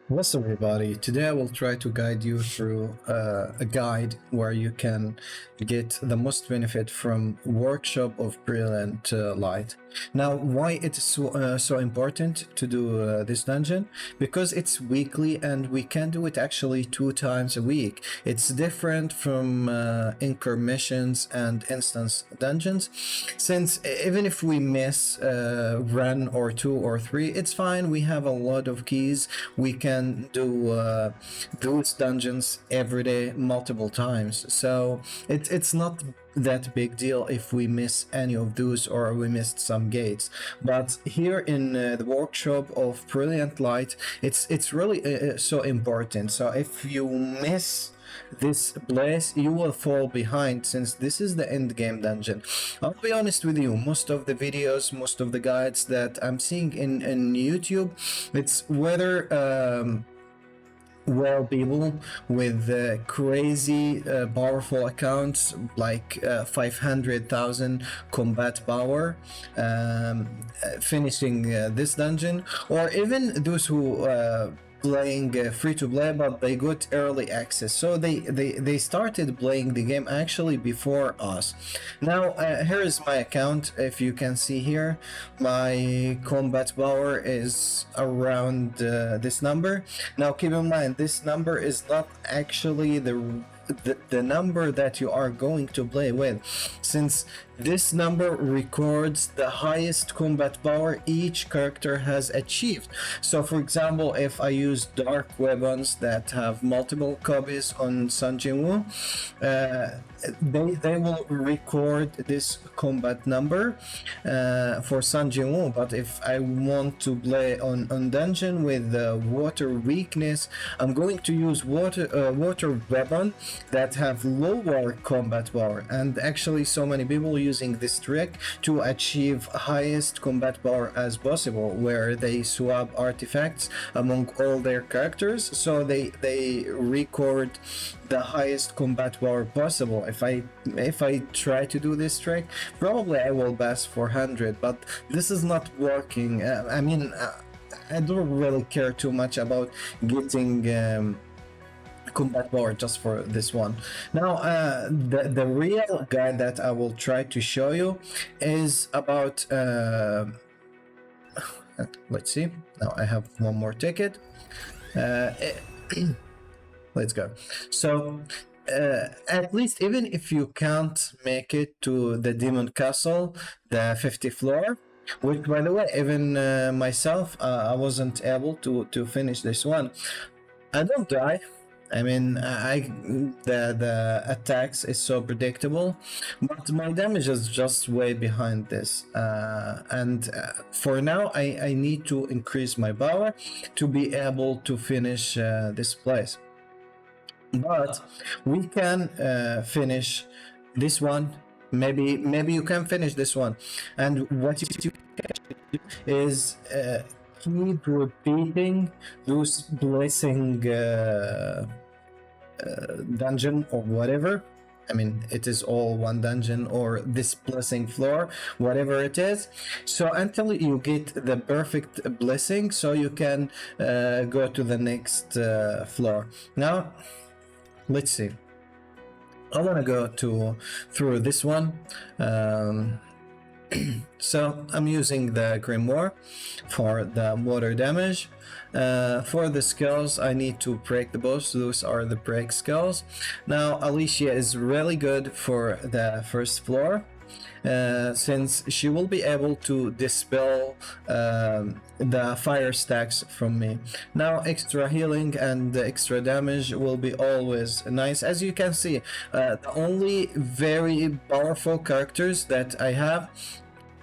What's up, everybody? Today I will try to guide you through a guide where you can get the most benefit from Workshop of Brilliant Light. Now, why it is so important to do this dungeon? Because it's weekly and we can do it actually 2 times a week. It's different from incur missions and instance dungeons, since even if we miss run or 2 or 3, it's fine. We have a lot of keys. We can do those dungeons every day multiple times, so it's not that big deal if we miss any of those or we missed some gates. But here in the Workshop of Brilliant Light, it's really so important. So if you miss this place, you will fall behind, since this is the end game dungeon. I'll be honest with you, most of the videos, most of the guides that I'm seeing in YouTube, it's whether well, people with crazy powerful accounts like 500,000 combat power finishing this dungeon, or even those who playing free to play, but they got early access, so they started playing the game actually before us. Now here is my account. If you can see here, my combat power is around this number. Now keep in mind, this number is not actually the number that you are going to play with, since this number records the highest combat power each character has achieved. So for example, if I use dark weapons that have multiple copies on Sun Jinwoo, they will record this combat number for Sun Jinwoo. But if I want to play on dungeon with water weakness, I'm going to use water weapon that have lower combat power. And actually so many people using this trick to achieve highest combat power as possible, where they swap artifacts among all their characters, so they record the highest combat power possible. If I try to do this trick, probably I will pass 400, but this is not working. I don't really care too much about getting combat power just for this one. Now the real guide that I will try to show you is about let's see. Now I have one more ticket. Let's go. So at least even if you can't make it to the demon castle, the 50th floor, which by the way, even myself, I wasn't able to finish this one. I don't die. I mean, the attacks is so predictable, but my damage is just way behind this. And for now, I need to increase my power to be able to finish this place. But we can finish this one. Maybe you can finish this one, and what you can do is keep repeating those blessing dungeon or whatever. I mean, it is all one dungeon or this blessing floor, whatever it is. So until you get the perfect blessing, so you can go to the next floor. Now, let's see. I want to go through this one. So I'm using the Grimoire for the water damage. For the skills, I need to break the boss. Those are the break skills. Now Alicia is really good for the first floor, since she will be able to dispel the fire stacks from me. Now extra healing and extra damage will be always nice. As you can see, the only very powerful characters that I have,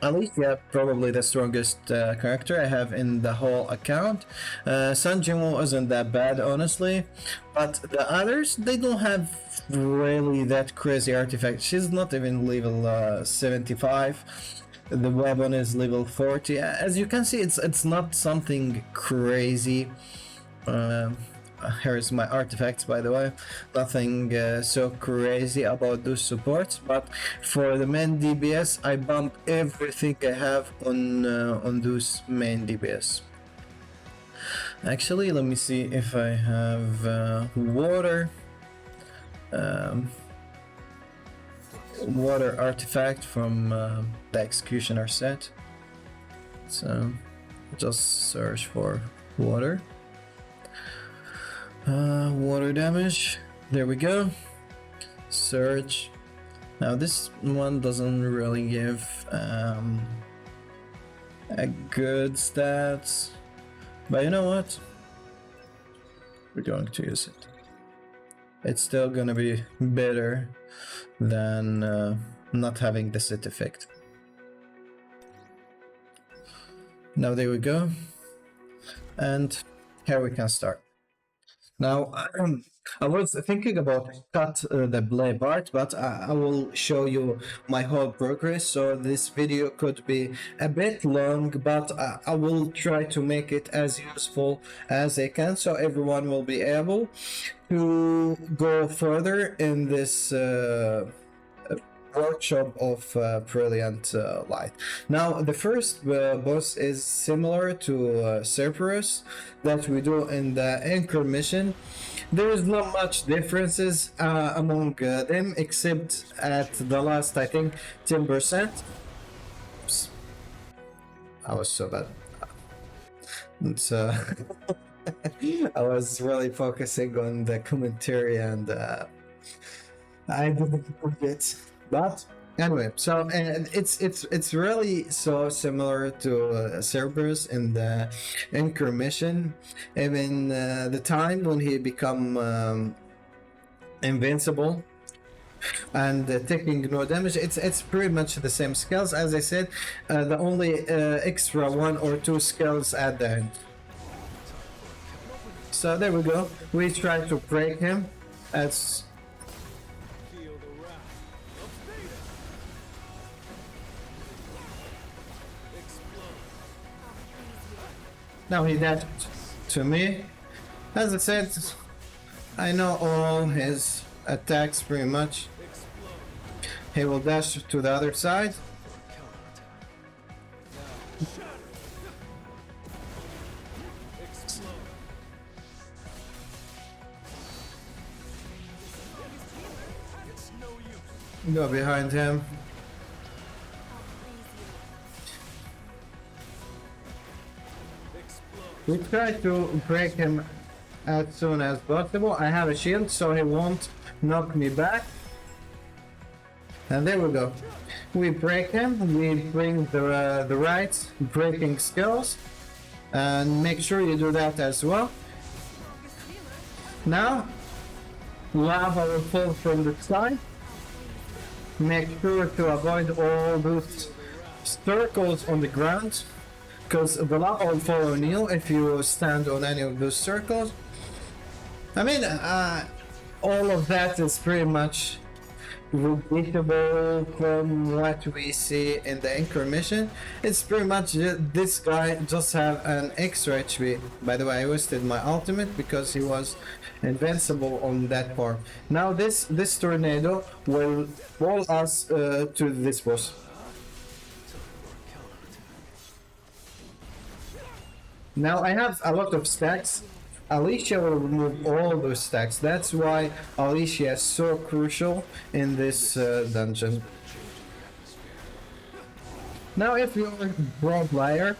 Alicia, probably the strongest character I have in the whole account. Sun Jinwoo isn't that bad, honestly, but the others, they don't have really that crazy artifact. She's not even level 75. The weapon is level 40. As you can see, it's not something crazy. Here's my artifacts, by the way. Nothing so crazy about those supports, but for the main DPS, I bump everything I have on those main DPS. Actually, let me see if I have water. Water artifact from the executioner set. So just search for water. Water damage. There we go. Search. Now this one doesn't really give a good stats, but you know what? We're going to use it. It's still gonna be better than not having the set effect. Now there we go, and here we can start. Now I was thinking about cut the play part, but I will show you my whole progress, so this video could be a bit long, but I will try to make it as useful as I can, so everyone will be able to go further in this workshop of brilliant light. Now the first boss is similar to Cerberus that we do in the anchor mission. There is not much differences among them, except at the last, I think, 10%. Oops. I was so bad. It's, I was really focusing on the commentary and I didn't forget. But anyway, so and it's really so similar to Cerberus in the anchor mission. Even the time when he become invincible and taking no damage, it's pretty much the same skills as I said. The only extra 1 or 2 skills at the end. So there we go. We try to break him. As now he dashed to me. As I said, I know all his attacks pretty much. He will dash to the other side. Go behind him. We try to break him as soon as possible. I have a shield so he won't knock me back. And there we go. We break him, we bring the right breaking skills. And make sure you do that as well. Now, lava will fall from the side. Make sure to avoid all those circles on the ground, because the lava will follow you if you stand on any of those circles. I mean, all of that is pretty much repeatable from what we see in the anchor mission. It's pretty much this guy just have an extra HP. By the way, I wasted my ultimate because he was invincible on that part. Now this tornado will roll us to this boss. Now I have a lot of stacks. Alicia will remove all those stacks. That's why Alicia is so crucial in this dungeon. Now if you're a pro player,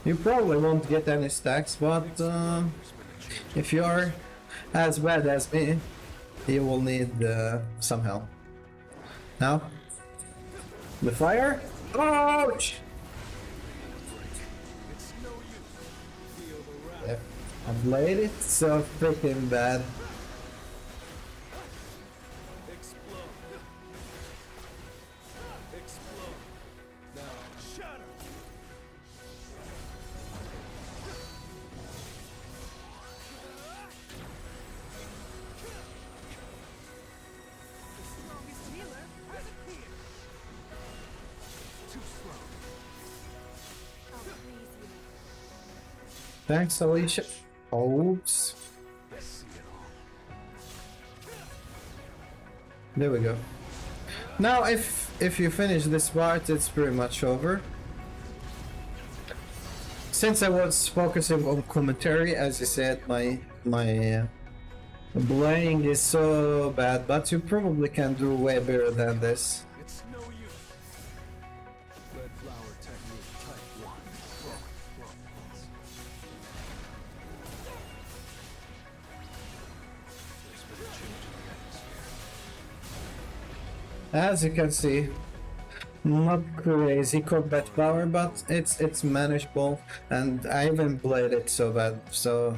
you probably won't get any stacks, but if you're as bad as me, you will need some help. Now, the fire? Ouch! Yep. I played it so freaking bad. Thanks, Alicia. Oops. There we go. Now, if you finish this part, it's pretty much over. since I was focusing on commentary, as I said, my playing is so bad, but you probably can do way better than this. It's no use. Red flower technique type 1. There's been a change in the atmosphere. As you can see, not crazy combat power, but it's manageable, and I haven't played it so bad, so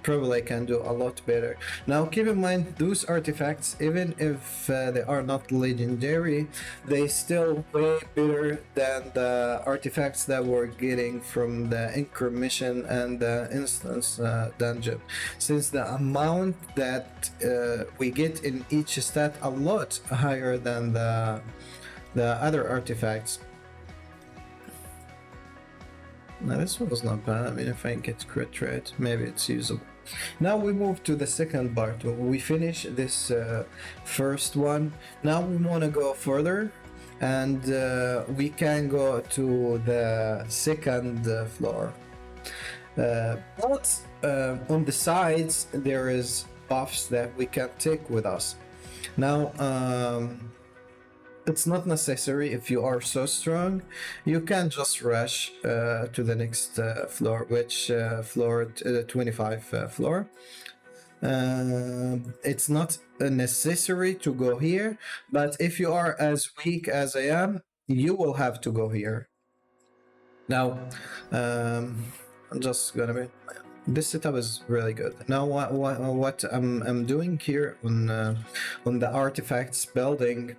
probably I can do a lot better. Now keep in mind, those artifacts, even if they are not legendary, they still way better than the artifacts that we're getting from the Incur mission and the instance dungeon, since the amount that we get in each stat a lot higher than the other artifacts. Now this one was not bad. I mean, if I get crit rate, maybe it's usable. Now we move to the second part. We finish this first one. Now we want to go further, and we can go to the second floor. But on the sides there is buffs that we can take with us. Now it's not necessary. If you are so strong, you can just rush to the next floor, which floor 25 floor. It's not necessary to go here, but if you are as weak as I am, you will have to go here. Now I'm just gonna be, this setup is really good. Now what I'm doing here on the artifacts building,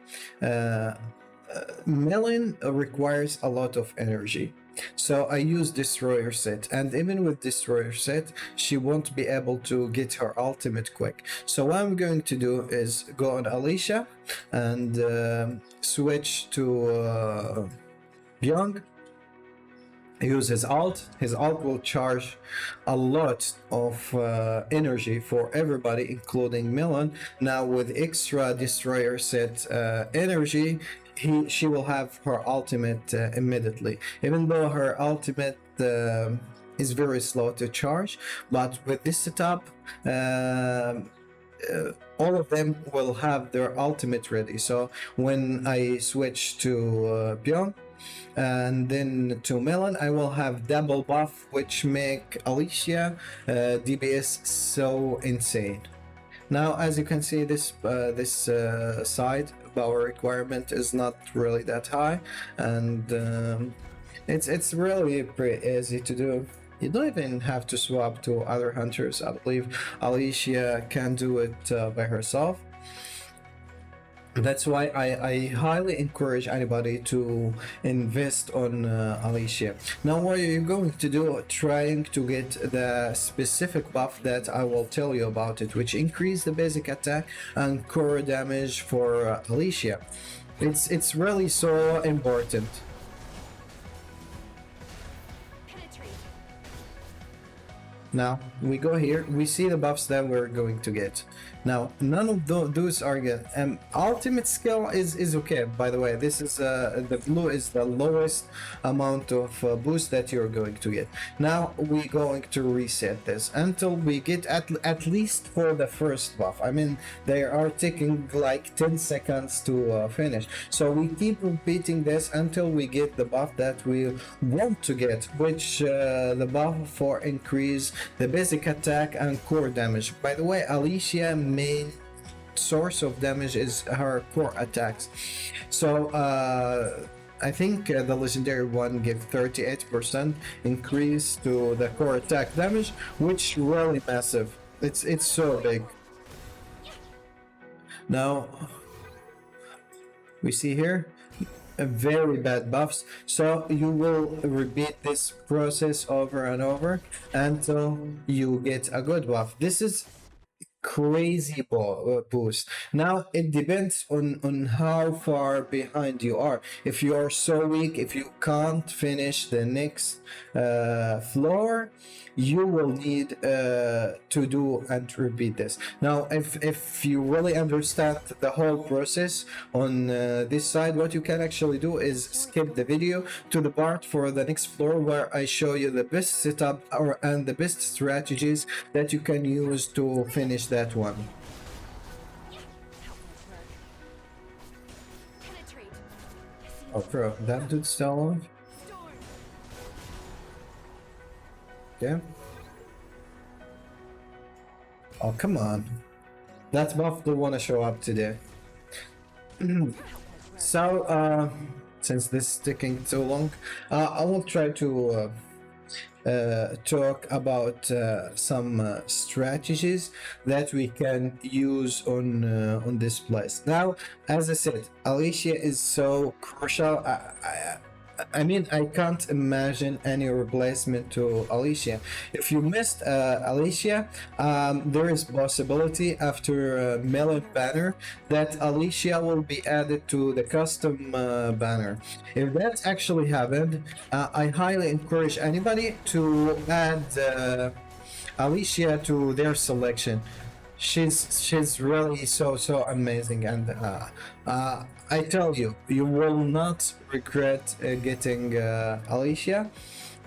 Melon requires a lot of energy, so I use Destroyer set, and even with Destroyer set she won't be able to get her ultimate quick. So what I'm going to do is go on Alicia and switch to Young. Use his ult. His ult will charge a lot of energy for everybody, including Milan. Now with extra Destroyer set energy, she will have her ultimate immediately, even though her ultimate is very slow to charge. But with this setup, all of them will have their ultimate ready. So when I switch to Byung and then to Melon, I will have double buff, which make Alicia DPS so insane. Now as you can see, this side power requirement is not really that high, and it's really pretty easy to do. You don't even have to swap to other hunters. I believe Alicia can do it by herself. That's why I highly encourage anybody to invest on Alicia. Now what are you going to do? Trying to get the specific buff that I will tell you about it, which increase the basic attack and core damage for Alicia. It's really so important. Now we go here, we see the buffs that we're going to get. Now none of those are good. Ultimate skill is okay, by the way. This is the blue is the lowest amount of boost that you're going to get. Now we're going to reset this until we get at least for the first buff. I mean, they are taking like 10 seconds to finish, so we keep repeating this until we get the buff that we want to get, which the buff for increase the basic attack and core damage. By the way, Alicia main source of damage is her core attacks, so I think the legendary one gives 38% increase to the core attack damage, which really massive. It's so big. Now we see here very bad buffs, so you will repeat this process over and over until you get a good buff. This is crazy boost. Now it depends on how far behind you are. If you are so weak, if you can't finish the next floor, you will need to do and repeat this. Now, if you really understand the whole process on this side, what you can actually do is skip the video to the part for the next floor where I show you the best setup and the best strategies that you can use to finish that one. Oh, bro, that dude's still alive? Okay. Oh, come on. That buff don't want to show up today. So, since this is taking too long, I will try to talk about some strategies that we can use on this place. Now, as I said, Alicia is so crucial. I mean, I can't imagine any replacement to Alicia. If you missed Alicia, there is possibility after Melon banner that Alicia will be added to the custom banner. If that actually happened, I highly encourage anybody to add Alicia to their selection. She's really so amazing, and I tell you, you will not regret getting Alicia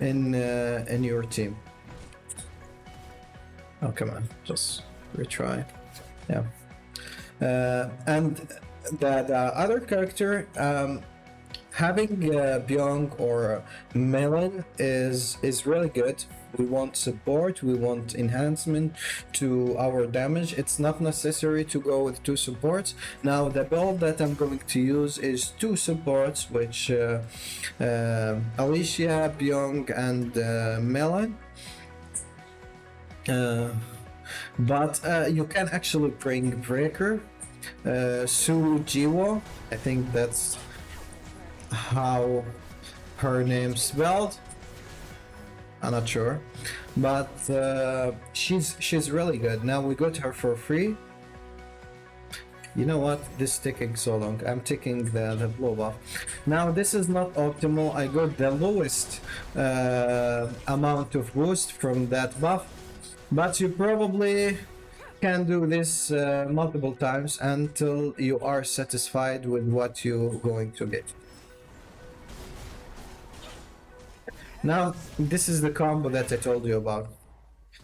in your team. Oh, come on, just retry. Yeah. And the other character, having Byung or Melon is really good. We want support, we want enhancement to our damage. It's not necessary to go with 2 supports. Now the build that I'm going to use is 2 supports, which Alicia, Byung and Melon. But you can actually bring Breaker, Su Jiwo, I think that's how her name's spelled. I'm not sure, but she's really good. Now we got her for free. You know what? This is taking so long. I'm taking the blow buff. Now this is not optimal. I got the lowest amount of boost from that buff, but you probably can do this multiple times until you are satisfied with what you're going to get. Now, this is the combo that I told you about.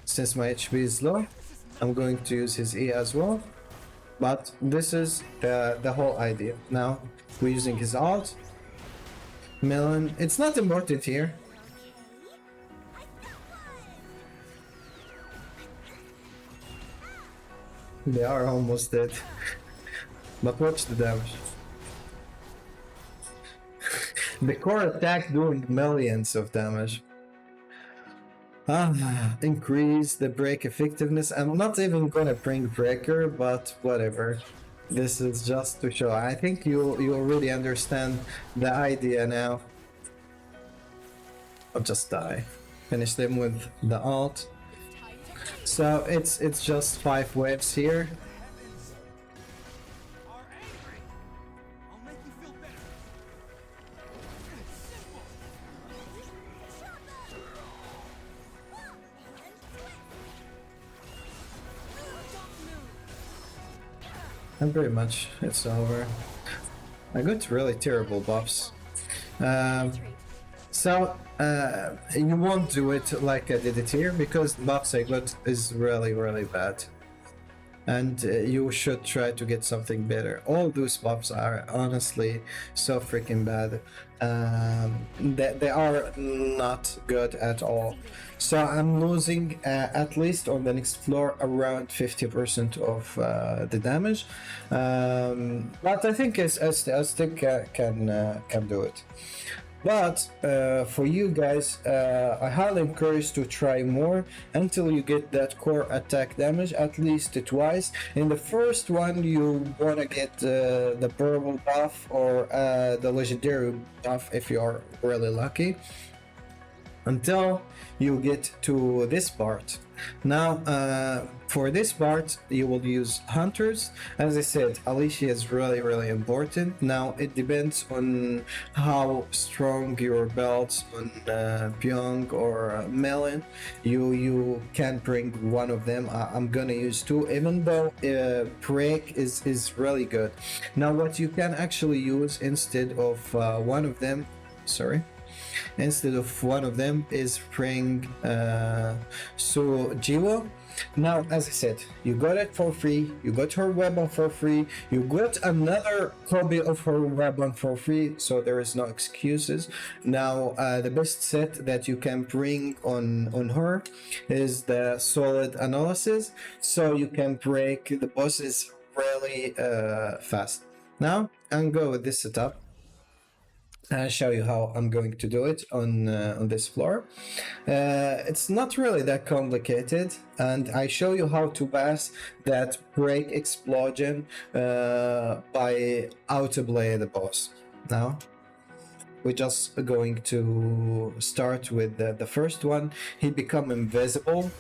Since my HP is low, I'm going to use his E as well. But this is the whole idea. Now, we're using his ult. Melon, it's not important here. They are almost dead. But watch the damage. The core attack doing millions of damage. Increase the break effectiveness. I'm not even gonna bring breaker, but whatever. This is just to show. I think you already understand the idea now. I'll just die. Finish them with the ult. So it's just 5 waves here. And pretty much it's over. I got really terrible buffs. So you won't do it like I did it here, because the buffs I got is really bad. And you should try to get something better. All those buffs are honestly so freaking bad. They are not good at all. So I'm losing at least on the next floor around 50% of the damage. But I think Aztec can do it. But for you guys, I highly encourage to try more until you get that core attack damage at least twice. In the first one, you wanna get the purple buff or the legendary buff if you are really lucky. until you get to this part. Now, for this part, you will use hunters. As I said, Alicia is really important. Now, it depends on how strong your belts on Pyong or Melon. You can bring one of them. I'm gonna use two, even though break is really good. Now, what you can actually use instead of one of them, sorry. Instead of one of them is bring Jiwo. Now, as I said, you got it for free, you got her weapon for free, you got another copy of her weapon for free, so there is no excuses. Now, the best set that you can bring on her is the solid analysis, so you can break the bosses really fast. Now, I'm going with this setup. I'll show you how I'm going to do it on this floor. It's not really that complicated, and I show you how to pass that break explosion by outplay the boss. Now, we're just going to start with the first one. He become invisible,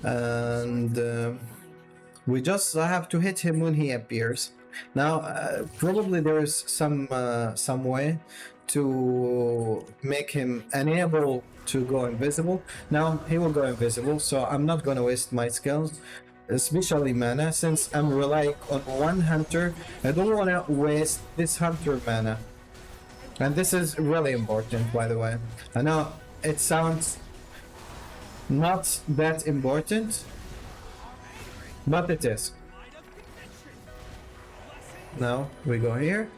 and we just have to hit him when he appears. Now, probably there is some way to make him unable to go invisible. Now he will go invisible, so I'm not gonna waste my skills, especially mana, since I'm relying on one hunter. I don't wanna waste this hunter mana. And this is really important, by the way. I know it sounds not that important, but it is. Now we go here.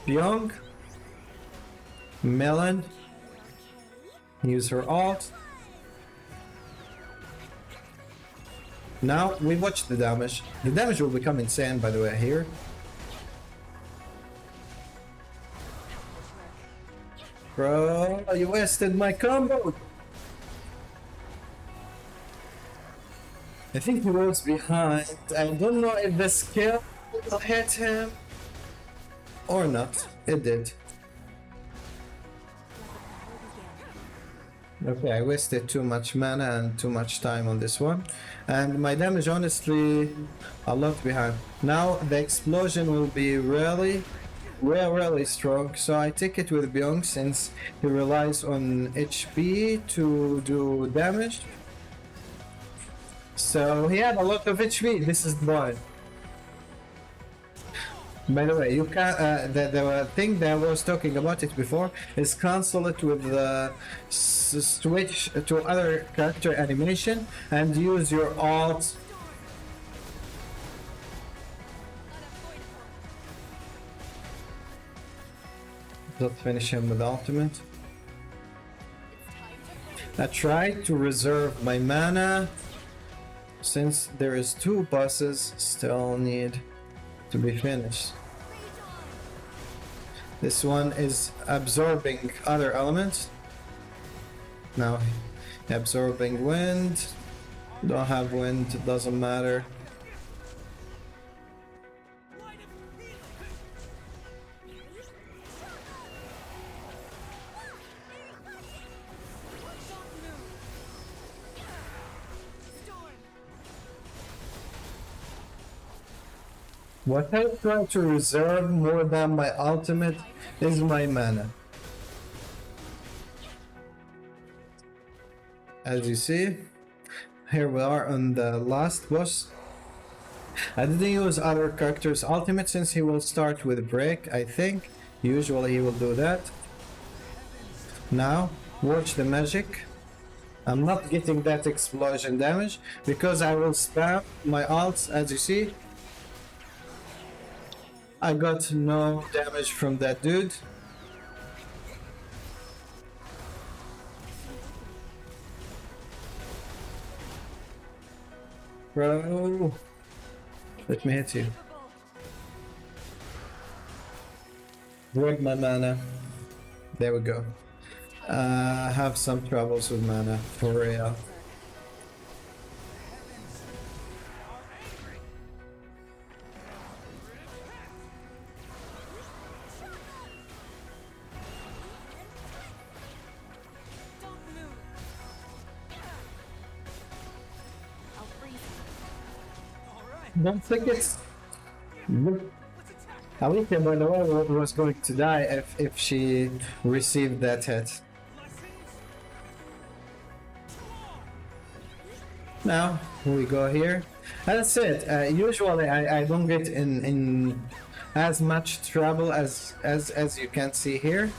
Pyong. Melon. Use her ult. Now we watch the damage. The damage will become insane, by the way, here. Bro, you wasted my combo! I think he was behind. I don't know if the skill will hit him or not. It did. Okay, I wasted too much mana and too much time on this one. And my damage, honestly, a lot behind. Now the explosion will be really strong. So I take it with Byung since he relies on HP to do damage. So he had a lot of HP. This is why. By the way, you can the thing that I was talking about it before is cancel it with the switch to other character animation and use your alt. Don't finish him with ultimate. I tried to reserve my mana since there is two bosses still need to be finished. This one is absorbing other elements. Now absorbing wind. Don't have wind, it doesn't matter. What I try to reserve more than my ultimate is my mana. As you see, here we are on the last boss. I didn't use other characters' ultimate since he will start with break, I think. Usually he will do that. Now, watch the magic. I'm not getting that explosion damage because I will spam my ults, as you see. I got no damage from that dude. Bro, let me hit you. Break my mana. There we go. Have some troubles with mana, for real. don't think it's. Alicia, by the way, was going to die if she received that hit. Now we go here. That's it. Usually I don't get in as much trouble as you can see here,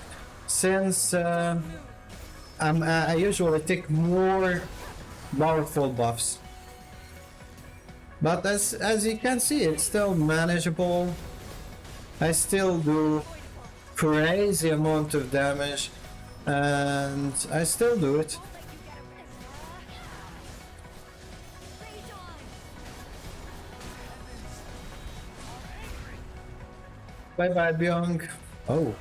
since I usually take more powerful buffs. But as you can see, it's still manageable. I still do crazy amount of damage, and I still do it. Bye bye, Byung. Oh.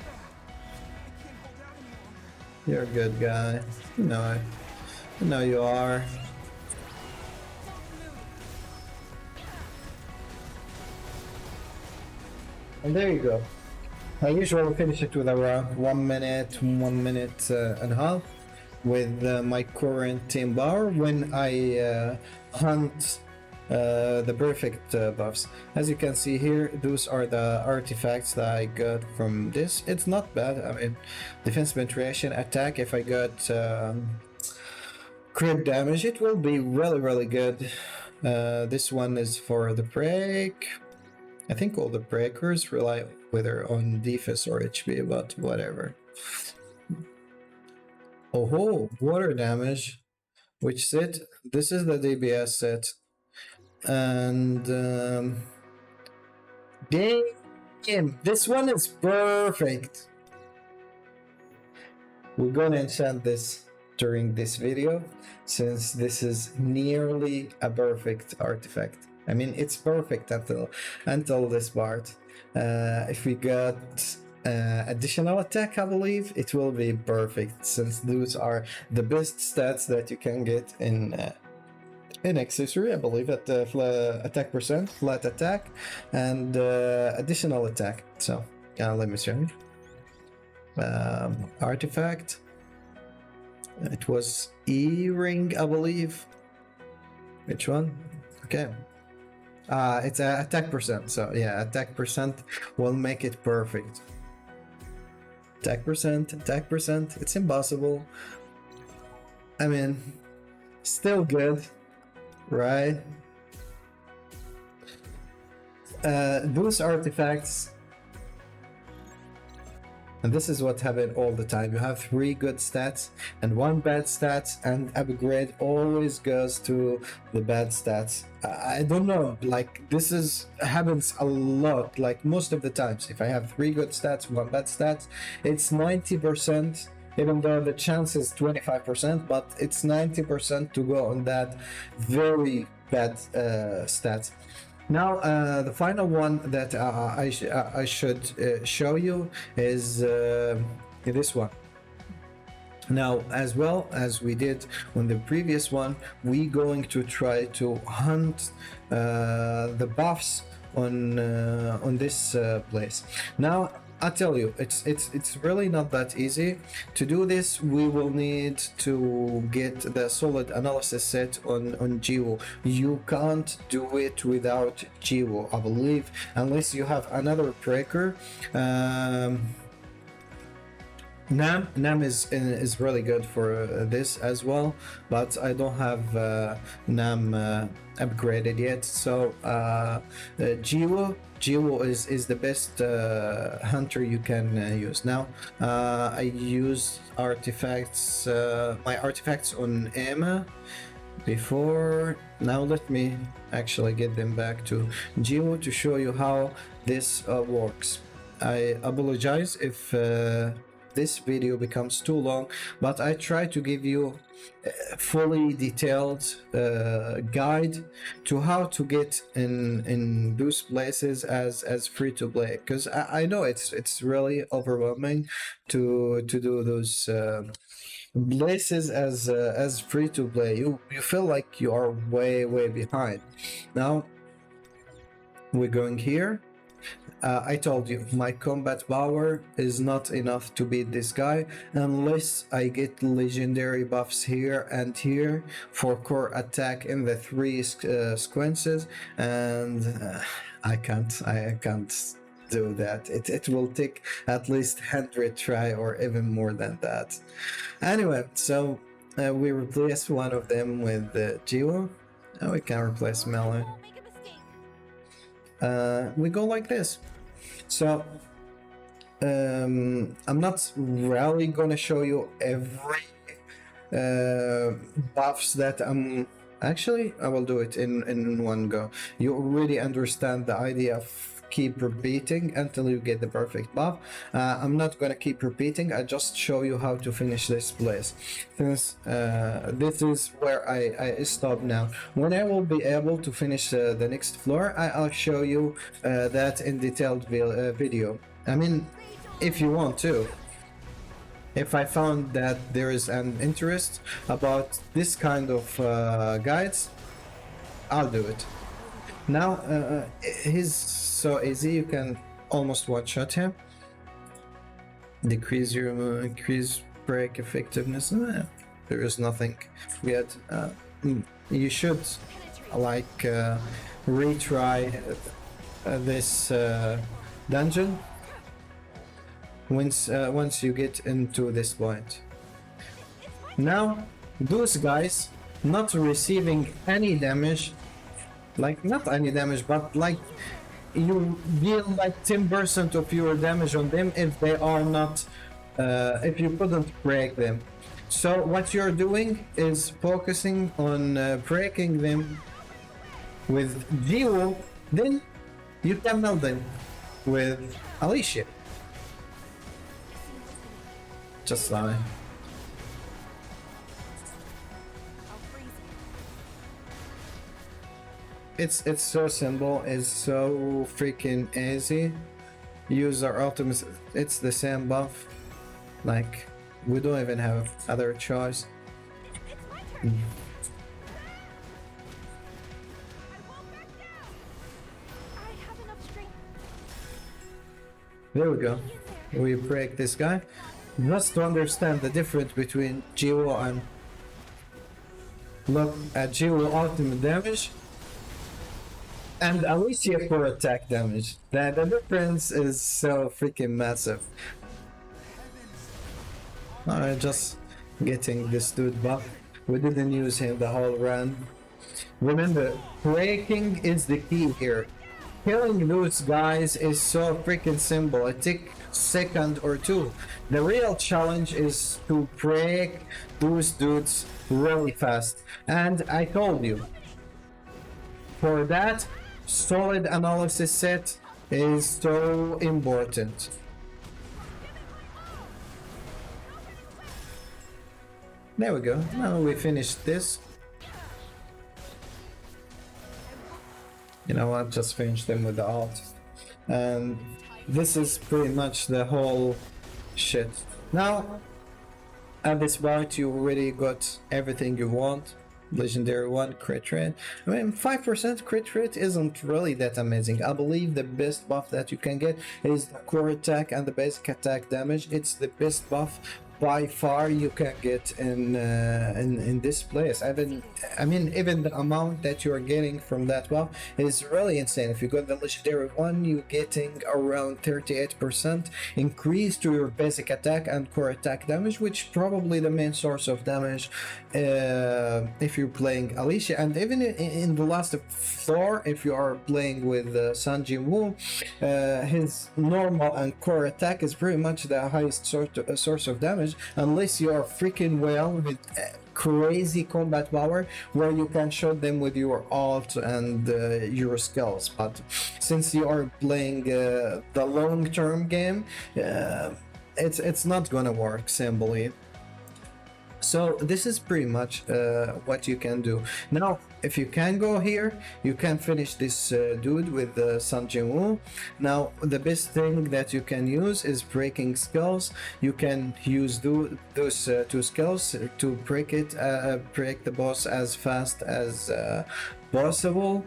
You're a good guy. No, I know you are. And there you go. I usually finish it with around 1 minute, 1 minute and a half with my current team bar when I hunt the perfect buffs. As you can see here, those are the artifacts that I got from this. It's not bad. I mean, defense penetration, attack. If I got crit damage, it will be really good. This one is for the break. I think all the breakers rely whether on defense or HP, but whatever. Oh, water damage. Which set? This is the DBS set. And damn, this one is perfect. We're gonna enchant this during this video, since this is nearly a perfect artifact. I mean, it's perfect until this part. If we got additional attack, I believe it will be perfect, since those are the best stats that you can get in accessory, I believe, at attack percent, flat attack, and additional attack. So let me see. Artifact. It was E-ring, I believe. Which one? Okay. It's attack percent. So yeah, attack percent will make it perfect. Attack percent. It's impossible. I mean, still good. Right? Those artifacts, and this is what happens all the time. You have 3 good stats and 1 bad stats, and upgrade always goes to the bad stats. I don't know, like this happens a lot, like most of the times. If I have 3 good stats, 1 bad stats, it's 90%. Even though the chance is 25%, but it's 90% to go on that very bad stats. Now, the final one that I should show you is this one. Now, as well as we did on the previous one, we're going to try to hunt the buffs on this place. Now, I tell you, it's really not that easy. To do this, we will need to get the solid analysis set on Geo. You can't do it without Geo, I believe, unless you have another breaker. Nam is really good for this as well, but I don't have Nam upgraded yet. So Geo is the best hunter you can use. Now I use artifacts, my artifacts on Emma before. Now let me actually get them back to Geo to show you how this works. I apologize if this video becomes too long, but I try to give you a fully detailed guide to how to get in those places as free to play, because I know it's really overwhelming to do those places as free to play. You feel like you are way behind. Now we're going here. I told you, my combat power is not enough to beat this guy unless I get legendary buffs here and here for core attack in the three sequences, and I can't do that. It will take at least 100 try or even more than that. Anyway, so we replace one of them with Jiwo. Now we can replace Melon. We go like this. So I'm not really gonna show you every buffs that I'm actually I will do it in one go. You already understand the idea of keep repeating until you get the perfect buff. I'm not gonna keep repeating, I just show you how to finish this place, since this is where I stop now. When I will be able to finish the next floor, I'll show you that in detailed video. I mean, if you want to. If I found that there is an interest about this kind of guides, I'll do it. Now, he's so easy, you can almost one-shot him. Decrease your increase break effectiveness. There is nothing yet. You should like retry this dungeon once you get into this point. Now, those guys not receiving any damage, like not any damage, but like you deal like 10% of your damage on them if they are not if you couldn't break them. So what you're doing is focusing on breaking them with Jiwo, then you can melt them with Alicia. Just lie. It's so simple, it's so freaking easy. Use our ultimate, it's the same buff. Like, we don't even have other choice. There we go. We break this guy. Just to understand the difference between Jiwo and... Look at Jiwo ultimate damage and Alicia for attack damage. The difference is so freaking massive. Alright, just getting this dude buff. We didn't use him the whole run. Remember, breaking is the key here. Killing those guys is so freaking simple. It takes a second or two. The real challenge is to break those dudes really fast. And I told you, for that, solid analysis set is so important. There we go. Now we finished this. You know what? Just finish them with the ult. And this is pretty much the whole shit. Now, at this point, you already got everything you want. Legendary 1 crit rate. I mean, 5% crit rate isn't really that amazing. I believe the best buff that you can get is the core attack and the basic attack damage. It's the best buff by far you can get in this place. I mean, even the amount that you are getting from that buff is really insane. If you got the legendary 1, you're getting around 38% increase to your basic attack and core attack damage, which probably the main source of damage if you're playing Alicia. And even in the last floor, if you are playing with San Jinwoo, his normal and core attack is pretty much the highest source of damage, unless you are freaking well with crazy combat power where you can shoot them with your ult and your skills. But since you are playing the long-term game, it's not gonna work simply. So this is pretty much what you can do. Now, if you can go here, you can finish this dude with San Jinwoo. Now, the best thing that you can use is breaking skills. You can use those two skills to break the boss as fast as possible.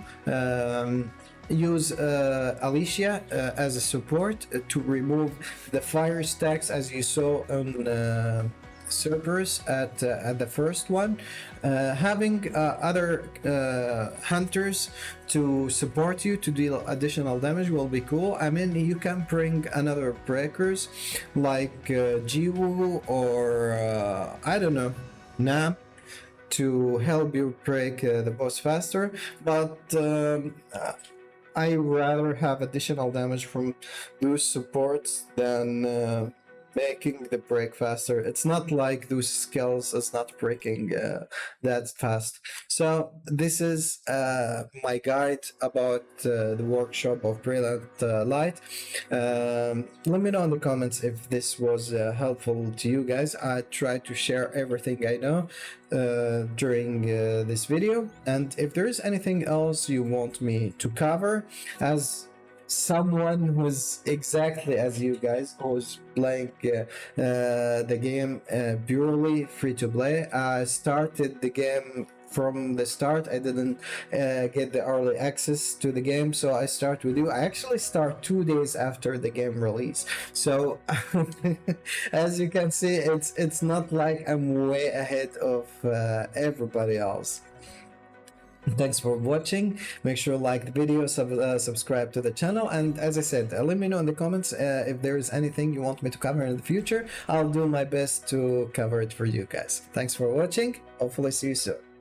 use Alicia as a support to remove the fire stacks, as you saw on Cerberus at the first one. Having other hunters to support you to deal additional damage will be cool. I mean, you can bring another breakers like Jiwoo or I don't know, Nam, to help you break the boss faster, but I rather have additional damage from those supports than making the break faster. It's not like those skills is not breaking that fast. So this is my guide about the workshop of Brilliant Light. Let me know in the comments if this was helpful to you guys. I tried to share everything I know during this video, and if there is anything else you want me to cover, as someone who's exactly as you guys, who's playing the game purely free to play. I started the game from the start. I didn't get the early access to the game, so I start with you. I actually start 2 days after the game release, so as you can see, it's not like I'm way ahead of everybody else. Thanks for watching. Make sure to like the video, subscribe to the channel, and as I said, let me know in the comments if there is anything you want me to cover in the future. I'll do my best to cover it for you guys. Thanks for watching. Hopefully see you soon.